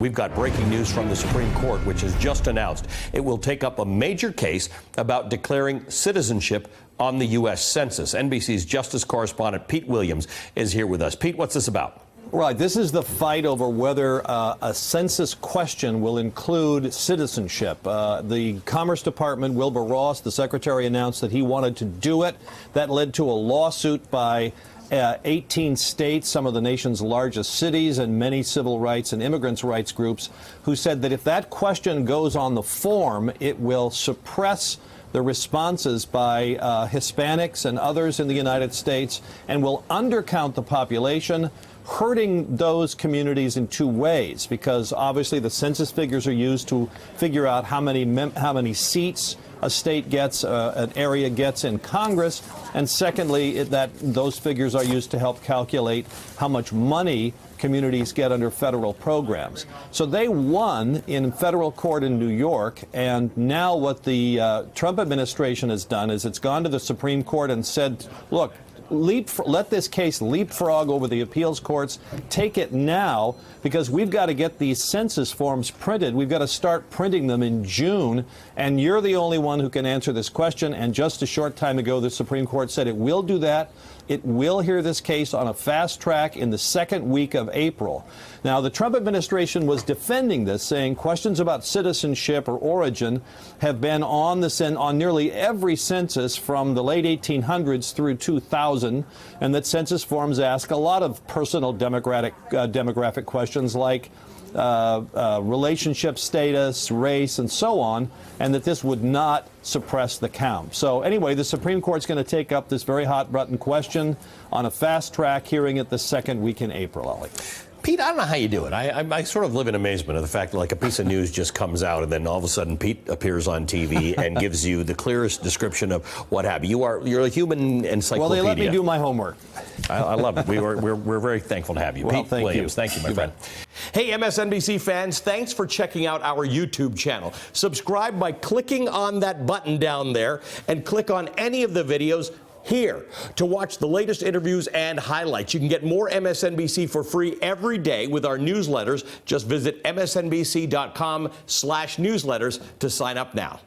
We've got breaking news from the Supreme Court, which has just announced it will take up a major case about declaring citizenship on the U.S. Census. NBC's Justice correspondent Pete Williams is here with us. Pete, what's this about? Right. This is the fight over whether a census question will include citizenship. The Commerce Department, Wilbur Ross, the secretary, announced that he wanted to do it. That led to a lawsuit by 18 states, some of the nation's largest cities, and many civil rights and immigrants' rights groups, who said that if that question goes on the form, it will suppress the responses by Hispanics and others in the United States and will undercount the population, hurting those communities in two ways, because obviously the census figures are used to figure out how many seats a state gets, an area gets in Congress, and secondly, those figures are used to help calculate how much money communities get under federal programs. So they won in federal court in New York, and now what the Trump administration has done is it's gone to the Supreme Court and said, look, let this case leapfrog over the appeals courts. Take it now, because we've got to get these census forms printed. We've got to start printing them in June, and you're the only one who can answer this question. And just a short time ago, the Supreme Court said it will do that. It will hear this case on a fast track in the second week of April. Now, the Trump administration was defending this, saying questions about citizenship or origin have been on nearly every census from the late 1800s through 2000, and that census forms ask a lot of personal demographic questions like relationship status, race, and so on, and that this would not suppress the count. So anyway, the Supreme Court's going to take up this very hot-button question on a fast-track hearing it the second week in April, Ollie. Pete, I don't know how you do it. I sort of live in amazement of the fact that like a piece of news just comes out and then all of a sudden Pete appears on TV and gives you the clearest description of what happened. You're a human encyclopedia. Well, they let me do my homework. I love it. We're very thankful to have you. Well, Pete thank Williams. you. Thank you, my friend. Hey, MSNBC fans, thanks for checking out our YouTube channel. Subscribe by clicking on that button down there and click on any of the videos here to watch the latest interviews and highlights. You can get more MSNBC for free every day with our newsletters. Just visit msnbc.com/newsletters to sign up now.